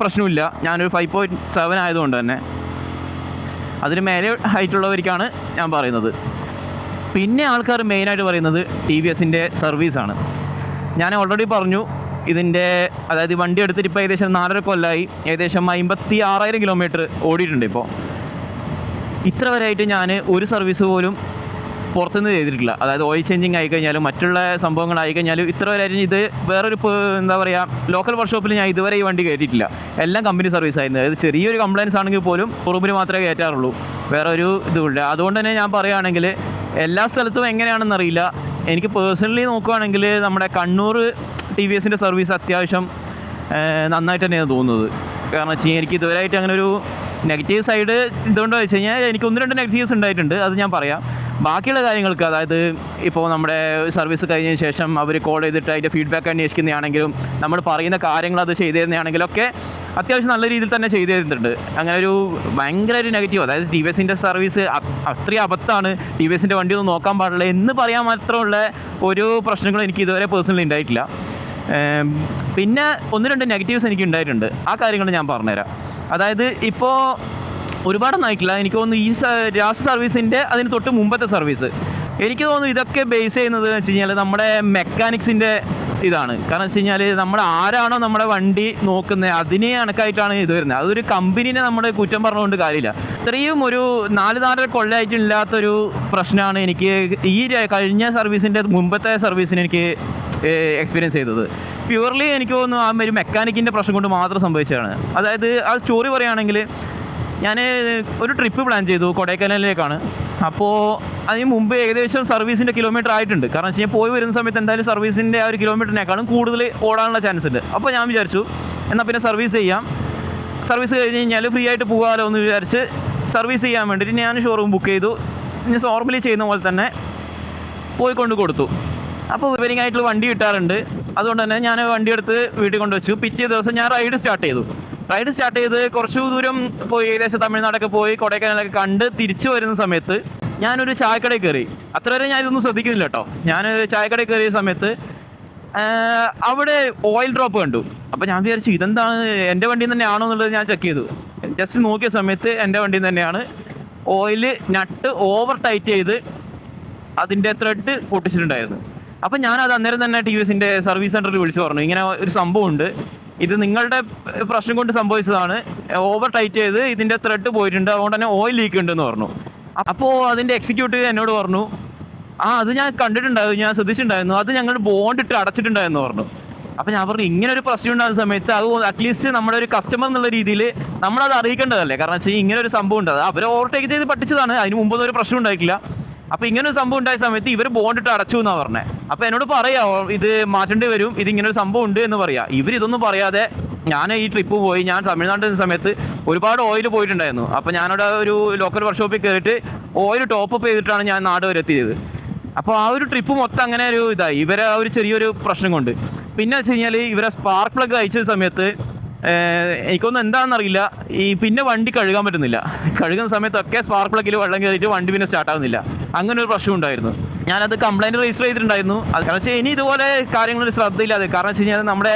S1: പ്രശ്നമില്ല. ഞാനൊരു 5.7 ആയതുകൊണ്ട് തന്നെ അതിന് മേലെ ഹൈറ്റുള്ളവർക്കാണ് ഞാൻ പറയുന്നത്. പിന്നെ ആൾക്കാർ മെയിനായിട്ട് പറയുന്നത് ടി വി എസിൻ്റെ സർവീസാണ്. ഞാൻ ഓൾറെഡി പറഞ്ഞു, ഇതിൻ്റെ അതായത് വണ്ടി എടുത്തിട്ട് ഇപ്പോൾ ഏകദേശം 4.5 കൊല്ലമായി, ഏകദേശം 56,000 കിലോമീറ്റർ ഓടിയിട്ടുണ്ട്. ഇപ്പോൾ ഇത്ര വരെയായിട്ട് ഞാൻ ഒരു സർവീസ് പോലും പുറത്തുനിന്ന് ചെയ്തിട്ടില്ല. അതായത് ഓയിൽ ചേഞ്ചിങ് ആയിക്കഴിഞ്ഞാലും മറ്റുള്ള സംഭവങ്ങളായിക്കഴിഞ്ഞാലും ഇത്ര വരെയായിട്ട് ഇത് വേറൊരു എന്താ പറയുക ലോക്കൽ വർക്ക്ഷോപ്പിൽ ഞാൻ ഇതുവരെ ഈ വണ്ടി കയറ്റിയിട്ടില്ല. എല്ലാം കമ്പനി സർവീസ് ആയിരുന്നു. അതായത് ചെറിയൊരു കംപ്ലയിൻസ് ആണെങ്കിൽ പോലും ഷോറൂമിൽ മാത്രമേ കയറ്റാറുള്ളൂ, വേറെ ഒരു ഇതുമില്ല. അതുകൊണ്ട് തന്നെ ഞാൻ പറയുകയാണെങ്കിൽ എല്ലാ സ്ഥലത്തും എങ്ങനെയാണെന്നറിയില്ല, എനിക്ക് പേഴ്സണലി നോക്കുകയാണെങ്കിൽ നമ്മുടെ കണ്ണൂർ ടി വി എസിൻ്റെ സർവീസ് അത്യാവശ്യം നന്നായിട്ട് തന്നെയാണ് തോന്നുന്നത്. കാരണം വെച്ച് കഴിഞ്ഞാൽ എനിക്ക് ഇതുവരെയായിട്ട് അങ്ങനെ ഒരു നെഗറ്റീവ് സൈഡ് ഇതുകൊണ്ട് വെച്ച് കഴിഞ്ഞാൽ എനിക്ക് 1-2 നെഗറ്റീവ്സ് ഉണ്ടായിട്ടുണ്ട്, അത് ഞാൻ പറയാം. ബാക്കിയുള്ള കാര്യങ്ങൾക്ക് അതായത് ഇപ്പോൾ നമ്മുടെ സർവീസ് കഴിഞ്ഞതിന് ശേഷം അവർ കോൾ ചെയ്തിട്ട് അതിൻ്റെ ഫീഡ്ബാക്ക് അന്വേഷിക്കുന്നതാണെങ്കിലും നമ്മൾ പറയുന്ന കാര്യങ്ങൾ അത് ചെയ്തു തരുന്നതാണെങ്കിലും ഒക്കെ അത്യാവശ്യം നല്ല രീതിയിൽ തന്നെ ചെയ്തു തരുന്നുണ്ട്. അങ്ങനെ ഒരു ഭയങ്കര ഒരു നെഗറ്റീവ്, അതായത് ടി വി എസിൻ്റെ സർവീസ് അത്രയും അബദ്ധമാണ്, ടി വി എസിൻ്റെ വണ്ടി ഒന്നും നോക്കാൻ പാടില്ല എന്ന് പറയാൻ മാത്രമുള്ള ഒരു പ്രശ്നങ്ങളും എനിക്ക് ഇതുവരെ പേഴ്സണലി ഉണ്ടായിട്ടില്ല. പിന്നെ 1-2 നെഗറ്റീവ്സ് എനിക്ക് ഉണ്ടായിട്ടുണ്ട്. ആ കാര്യങ്ങൾ ഞാൻ പറഞ്ഞുതരാം. അതായത് ഇപ്പോൾ ഒരുപാടൊന്നും ആയിട്ടില്ല, എനിക്ക് തോന്നുന്നു ഈ രാസ് സർവീസിൻ്റെ അതിന് തൊട്ട് മുമ്പത്തെ സർവീസ് എനിക്ക് തോന്നുന്നു ഇതൊക്കെ ബേസ് ചെയ്യുന്നത് വെച്ച് കഴിഞ്ഞാൽ നമ്മുടെ മെക്കാനിക്സിൻ്റെ ഇതാണ്. കാരണം വെച്ച് കഴിഞ്ഞാൽ നമ്മൾ ആരാണോ നമ്മുടെ വണ്ടി നോക്കുന്നത് അതിനെ കണക്കായിട്ടാണ് ഇത് വരുന്നത്. അതൊരു കമ്പനീനെ നമ്മൾ കുറ്റം പറഞ്ഞുകൊണ്ട് കാര്യമില്ല. ഇത്രയും ഒരു 4-4 കൊല്ലമായിട്ടില്ലാത്തൊരു പ്രശ്നമാണ് എനിക്ക് ഈ കഴിഞ്ഞ സർവീസിൻ്റെ മുമ്പത്തെ സർവീസിന് എനിക്ക് എക്സ്പീരിയൻസ് ചെയ്തത്. പ്യുവർലി എനിക്ക് തോന്നുന്നു ആ ഒരു മെക്കാനിക്കിൻ്റെ പ്രശ്നം കൊണ്ട് മാത്രം സംഭവിച്ചതാണ്. അതായത് ആ സ്റ്റോറി പറയുകയാണെങ്കിൽ, ഞാൻ ഒരു ട്രിപ്പ് പ്ലാൻ ചെയ്തു കൊടൈക്കനാലിലേക്കാണ്. അപ്പോൾ അതിന് മുമ്പ് ഏകദേശം സർവീസിൻ്റെ കിലോമീറ്റർ ആയിട്ടുണ്ട്. കാരണം വെച്ച് കഴിഞ്ഞാൽ പോയി വരുന്ന സമയത്ത് എന്തായാലും സർവീസിൻ്റെ ആ ഒരു കിലോമീറ്ററിനേക്കാളും കൂടുതൽ ഓടാനുള്ള ചാൻസ് ഉണ്ട്. അപ്പോൾ ഞാൻ വിചാരിച്ചു എന്നാൽ പിന്നെ സർവീസ് ചെയ്യാം, സർവീസ് കഴിഞ്ഞ് കഴിഞ്ഞാൽ ഫ്രീ ആയിട്ട് പോകാമല്ലോ എന്ന് വിചാരിച്ച് സർവീസ് ചെയ്യാൻ വേണ്ടിയിട്ട് ഞാൻ ഷോറൂം ബുക്ക് ചെയ്തു. നോർമലി ചെയ്യുന്ന പോലെ തന്നെ പോയിക്കൊണ്ട് കൊടുത്തു. അപ്പോൾ റിപ്പയറിംഗ് ആയിട്ടുള്ള വണ്ടി കിട്ടാറുണ്ട്. അതുകൊണ്ട് തന്നെ ഞാൻ വണ്ടി എടുത്ത് വീട്ടിൽ കൊണ്ടുവച്ചു. പിറ്റേ ദിവസം ഞാൻ റൈഡ് സ്റ്റാർട്ട് ചെയ്ത് കുറച്ച് ദൂരം പോയി, ഏകദേശം തമിഴ്നാടൊക്കെ പോയി കൊടൈക്കനാലൊക്കെ കണ്ട് തിരിച്ചു വരുന്ന സമയത്ത് ഞാനൊരു ചായക്കടയിൽ കയറി. അത്ര വരെ ഞാൻ ഇതൊന്നും ശ്രദ്ധിക്കുന്നില്ല കേട്ടോ. ഞാൻ ചായക്കടയിൽ കയറിയ സമയത്ത് അവിടെ ഓയിൽ ഡ്രോപ്പ് കണ്ടു. അപ്പോൾ ഞാൻ വിചാരിച്ചു ഇതെന്താണ്, എൻ്റെ വണ്ടിയിൽ തന്നെയാണോ എന്നുള്ളത് ഞാൻ ചെക്ക് ചെയ്തു. ജസ്റ്റ് നോക്കിയ സമയത്ത് എൻ്റെ വണ്ടിയിൽ തന്നെയാണ്. ഓയിൽ നട്ട് ഓവർ ടൈറ്റ് ചെയ്ത് അതിൻ്റെ ത്രെഡ് പൊട്ടിച്ചിട്ടുണ്ടായിരുന്നു. അപ്പോൾ ഞാനത് അന്നേരം തന്നെ ടി വി എസിൻ്റെ സർവീസ് സെൻറ്ററിൽ വിളിച്ച് പറഞ്ഞു, ഇങ്ങനെ ഒരു സംഭവമുണ്ട്, ഇത് നിങ്ങളുടെ പ്രശ്നം കൊണ്ട് സംഭവിച്ചതാണ്, ഓവർ ടൈറ്റ് ചെയ്ത് ഇതിൻ്റെ ത്രെഡ് പോയിട്ടുണ്ട്, അതുകൊണ്ട് തന്നെ ഓയിൽ ലീക്ക് ഉണ്ടെന്ന് പറഞ്ഞു. അപ്പോൾ അതിൻ്റെ എക്സിക്യൂട്ടീവ് എന്നോട് പറഞ്ഞു, അത് ഞാൻ കണ്ടിട്ടുണ്ടായിരുന്നു, ഞാൻ ശ്രദ്ധിച്ചിട്ടുണ്ടായിരുന്നു, അത് ഞങ്ങൾ ബോണ്ടിട്ട് അടച്ചിട്ടുണ്ടായിരുന്നു പറഞ്ഞു. അപ്പോൾ ഞാൻ പറഞ്ഞു ഇങ്ങനെ ഒരു പ്രശ്നം ഉണ്ടാകുന്ന സമയത്ത് അത് അറ്റ്ലീസ്റ്റ് നമ്മുടെ ഒരു കസ്റ്റമർ എന്നുള്ള രീതിയിൽ നമ്മളത് അറിയിക്കേണ്ടതല്ലേ. കാരണം വെച്ചാൽ ഇങ്ങനെ ഒരു സംഭവം ഉണ്ട്, അവർ ഓവർടേക്ക് ചെയ്ത് പഠിച്ചതാണ്, അതിന് മുമ്പൊന്നും ഒരു പ്രശ്നം ഉണ്ടായിട്ടില്ല. അപ്പോൾ ഇങ്ങനെ ഒരു സംഭവം ഉണ്ടായ സമയത്ത് ഇവർ ബോണ്ടിട്ട് അടച്ചു എന്നാണ് പറഞ്ഞത്. അപ്പോൾ എന്നോട് പറയാം ഇത് മാറ്റേണ്ടി വരും, ഇതിങ്ങനെ ഒരു സംഭവം ഉണ്ട് എന്ന് പറയാം. ഇവരിതൊന്നും പറയാതെ ഞാൻ ഈ ട്രിപ്പ് പോയി, ഞാൻ തമിഴ്നാട്ടിൽ സമയത്ത് ഒരുപാട് ഓയിൽ പോയിട്ടുണ്ടായിരുന്നു. അപ്പോൾ ഞാനവിടെ ഒരു ലോക്കൽ വർക്ക്ഷോപ്പിൽ കയറിയിട്ട് ഓയിൽ ടോപ്പ് അപ്പ് ചെയ്തിട്ടാണ് ഞാൻ നാട് വരെ എത്തിയത്. അപ്പോൾ ആ ഒരു ട്രിപ്പ് മൊത്തം അങ്ങനെ ഒരു ഇതായി, ഇവരെ ആ ഒരു ചെറിയൊരു പ്രശ്നം കൊണ്ട്. പിന്നെ വെച്ച് കഴിഞ്ഞാൽ ഇവരെ സ്പാർക്ക് പ്ലഗ് അയച്ച സമയത്ത് എനിക്കൊന്നും എന്താണെന്നറിയില്ല, പിന്നെ വണ്ടി കഴുകാൻ പറ്റുന്നില്ല. കഴുകുന്ന സമയത്തൊക്കെ സ്പാർക്ക് പ്ലഗിൽ വെള്ളം കയറിയിട്ട് വണ്ടി പിന്നെ സ്റ്റാർട്ടാകുന്നില്ല. അങ്ങനെ ഒരു പ്രശ്നം ഉണ്ടായിരുന്നു. ഞാനത് കംപ്ലൈൻറ്റ് രജിസ്റ്റർ ചെയ്തിട്ടുണ്ടായിരുന്നു. അത് കാരണം വെച്ചാൽ ഇനി ഇതുപോലെ കാര്യങ്ങളൊരു ശ്രദ്ധയില്ലാതെ, കാരണം വെച്ച് കഴിഞ്ഞാൽ നമ്മുടെ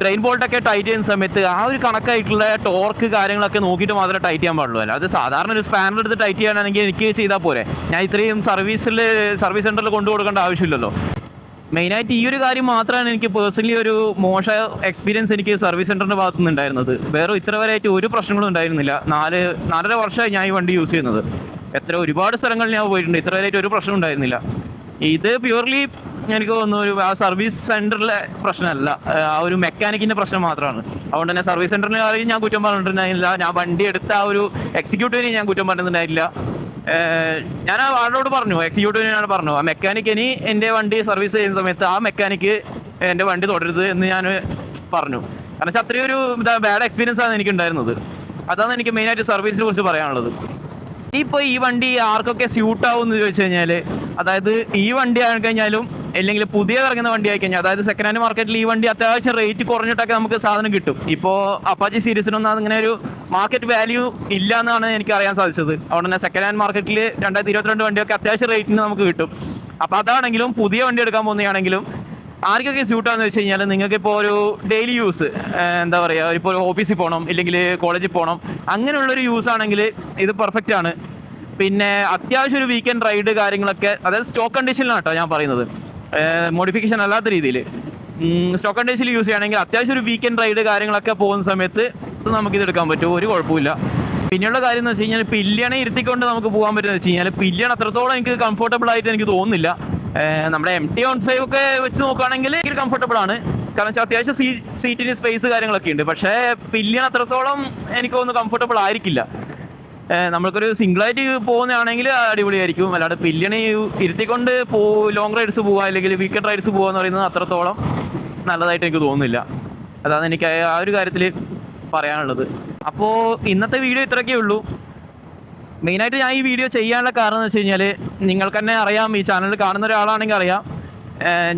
S1: ഡ്രെയിൻ ബോൾട്ടൊക്കെ ടൈറ്റ് ചെയ്യുന്ന സമയത്ത് ആ ഒരു കണക്കായിട്ടുള്ള ടോർക്ക് കാര്യങ്ങളൊക്കെ നോക്കിയിട്ട് മാത്രമേ ടൈറ്റ് ചെയ്യാൻ പാടുള്ളൂ. അല്ല അത് സാധാരണ ഒരു സ്പാനർ എടുത്ത് ടൈറ്റ് ചെയ്യാനാണെങ്കിൽ എനിക്ക് ചെയ്താൽ പോരെ, ഞാൻ ഇത്രയും സർവീസ് സെൻറ്ററിൽ കൊണ്ടു കൊടുക്കേണ്ട ആവശ്യമില്ലല്ലോ. മെയിനായിട്ട് ഈ ഒരു കാര്യം മാത്രമാണ് എനിക്ക് പേഴ്സണലി ഒരു മോശ എക്സ്പീരിയൻസ് എനിക്ക് സർവീസ് സെൻറ്ററിൻ്റെ ഭാഗത്തു നിന്ന് ഉണ്ടായിരുന്നത്. വേറെ ഇത്ര വരെയായിട്ട് ഒരു പ്രശ്നങ്ങളും ഉണ്ടായിരുന്നില്ല. 4.5 വർഷമായി ഞാൻ ഈ വണ്ടി യൂസ് ചെയ്യുന്നത്. ഒരുപാട് സ്ഥലങ്ങളിൽ ഞാൻ പോയിട്ടുണ്ട്, ഇത്ര വരെയായിട്ട് ഒരു പ്രശ്നം ഉണ്ടായിരുന്നില്ല. ഇത് പ്യുവർലി എനിക്ക് തോന്നുന്നു ഒരു ആ സർവീസ് സെൻറ്ററിലെ പ്രശ്നമല്ല, ആ ഒരു മെക്കാനിക്കിൻ്റെ പ്രശ്നം മാത്രമാണ്. അതുകൊണ്ട് തന്നെ സർവീസ് സെൻറ്ററിന് കാര്യം ഞാൻ കുറ്റം പറഞ്ഞിട്ടുണ്ടായില്ല, ഞാൻ വണ്ടി എടുത്ത ആ ഒരു എക്സിക്യൂട്ടീവിനെ ഞാൻ കുറ്റം പറഞ്ഞിട്ടുണ്ടായില്ല. ഞാൻ ആ ആളോട് പറഞ്ഞു, എക്സിക്യൂട്ടീവിനോട് പറഞ്ഞു, ആ മെക്കാനിക്ക് ഇനി എൻ്റെ വണ്ടി സർവീസ് ചെയ്യുന്ന സമയത്ത് ആ മെക്കാനിക്ക് എൻ്റെ വണ്ടി തുടരുത് എന്ന് ഞാൻ പറഞ്ഞു. കാരണം വെച്ചാൽ അത്രയും ഒരു ബാഡ് എക്സ്പീരിയൻസ് ആണ് എനിക്കുണ്ടായിരുന്നത്. അതാണ് എനിക്ക് മെയിനായിട്ട് സർവീസിനെ കുറിച്ച് പറയാനുള്ളത്. ഇപ്പോൾ ഈ വണ്ടി ആർക്കൊക്കെ സ്യൂട്ടാവും എന്ന് ചോദിച്ചു കഴിഞ്ഞാൽ, അതായത് ഈ വണ്ടി ആയി കഴിഞ്ഞാലും അല്ലെങ്കിൽ പുതിയ ഇറങ്ങുന്ന വണ്ടി ആയി കഴിഞ്ഞാൽ, അതായത് സെക്കൻഡ് ഹാൻഡ് മാർക്കറ്റിൽ ഈ വണ്ടി അത്യാവശ്യം റേറ്റ് കുറഞ്ഞിട്ടൊക്കെ നമുക്ക് സാധനം കിട്ടും. ഇപ്പോൾ അപ്പാച്ചി സീരീസിനൊന്നും അങ്ങനെ ഒരു മാർക്കറ്റ് വാല്യൂ ഇല്ല എന്നാണ് എനിക്ക് അറിയാൻ സാധിച്ചത്. അതുകൊണ്ട് തന്നെ സെക്കൻഡ് ഹാൻഡ് മാർക്കറ്റിൽ 2022 വണ്ടിയൊക്കെ അത്യാവശ്യം റേറ്റിന് നമുക്ക് കിട്ടും. അപ്പോൾ അതാണെങ്കിലും പുതിയ വണ്ടി എടുക്കാൻ പോകുന്നതാണെങ്കിലും ആർക്കൊക്കെ സ്യൂട്ടാണെന്ന് വെച്ച് കഴിഞ്ഞാൽ, നിങ്ങൾക്കിപ്പോൾ ഒരു ഡെയിലി യൂസ്, എന്താ പറയുക, ഇപ്പോൾ ഒരു ഓഫീസിൽ പോകണം ഇല്ലെങ്കിൽ കോളേജിൽ പോകണം, അങ്ങനെയുള്ളൊരു യൂസ് ആണെങ്കിൽ ഇത് പെർഫെക്റ്റ് ആണ്. പിന്നെ അത്യാവശ്യം ഒരു വീക്കെൻഡ് റൈഡ് കാര്യങ്ങളൊക്കെ, അതായത് സ്റ്റോക്ക് കണ്ടീഷനിലാണ് കേട്ടോ ഞാൻ പറയുന്നത്, മോഡിഫിക്കേഷൻ അല്ലാത്ത രീതിയിൽ സ്റ്റോക്ക് കണ്ടീഷനിൽ യൂസ് ചെയ്യുകയാണെങ്കിൽ അത്യാവശ്യം ഒരു വീക്കെൻഡ് റൈഡ് കാര്യങ്ങളൊക്കെ പോകുന്ന സമയത്ത് നമുക്കിത് എടുക്കാൻ പറ്റും, ഒരു കുഴപ്പമില്ല. പിന്നെയുള്ള കാര്യം എന്ന് വെച്ച് കഴിഞ്ഞാൽ, പില്ലിയണെ ഇരുത്തിക്കൊണ്ട് നമുക്ക് പോകാൻ പറ്റുമെന്ന് വെച്ച് കഴിഞ്ഞാൽ, പില്ലിയൺ അത്രത്തോളം എനിക്ക് കംഫർട്ടബിൾ ആയിട്ട് എനിക്ക് തോന്നുന്നില്ല. നമ്മുടെ MT-15 ഒക്കെ വെച്ച് നോക്കുകയാണെങ്കിൽ എനിക്ക് കംഫർട്ടബിൾ ആണ്, കാരണം വെച്ചാൽ അത്യാവശ്യം സീറ്റിന് സ്പേസ് കാര്യങ്ങളൊക്കെ ഉണ്ട്. പക്ഷേ പില്ലിയൺ അത്രത്തോളം എനിക്ക് തോന്നുന്നു കംഫർട്ടബിൾ ആയിരിക്കില്ല. നമ്മൾക്കൊരു സിംഗിളായിട്ട് പോകുന്നതാണെങ്കിൽ അടിപൊളിയായിരിക്കും, അല്ലാതെ പില്ലിയണെ ഇരുത്തിക്കൊണ്ട് ലോങ് റൈഡ്സ് പോവുക അല്ലെങ്കിൽ വീക്കെൻഡ് റൈഡ്സ് പോകുക എന്ന് പറയുന്നത് അത്രത്തോളം നല്ലതായിട്ട് എനിക്ക് തോന്നുന്നില്ല. അതാണ് എനിക്ക് ആ ഒരു കാര്യത്തിൽ പറയാനുള്ളത്. അപ്പോൾ ഇന്നത്തെ വീഡിയോ ഇത്രയൊക്കെ ഉള്ളൂ. മെയിനായിട്ട് ഞാൻ ഈ വീഡിയോ ചെയ്യാനുള്ള കാരണം എന്ന് വെച്ച് കഴിഞ്ഞാൽ, നിങ്ങൾക്ക് തന്നെ അറിയാം, ഈ ചാനൽ കാണുന്ന ഒരാളാണെങ്കിൽ അറിയാം,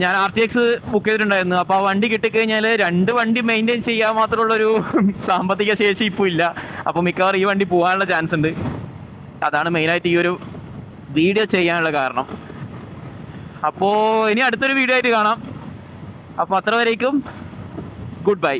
S1: ഞാൻ RTX ബുക്ക് ചെയ്തിട്ടുണ്ടായിരുന്നു. അപ്പോൾ ആ വണ്ടി കിട്ടിക്കഴിഞ്ഞാൽ 2 വണ്ടി മെയിൻറ്റെയിൻ ചെയ്യാൻ മാത്രമുള്ളൊരു സാമ്പത്തിക ശേഷി ഇപ്പോൾ ഇല്ല. അപ്പോൾ മിക്കവാറും ഈ വണ്ടി പോകാനുള്ള ചാൻസ് ഉണ്ട്. അതാണ് മെയിനായിട്ട് ഈ ഒരു വീഡിയോ ചെയ്യാനുള്ള കാരണം. അപ്പോൾ ഇനി അടുത്തൊരു വീഡിയോ ആയിട്ട് കാണാം. അപ്പോൾ അത്ര വരേക്കും ഗുഡ് ബൈ.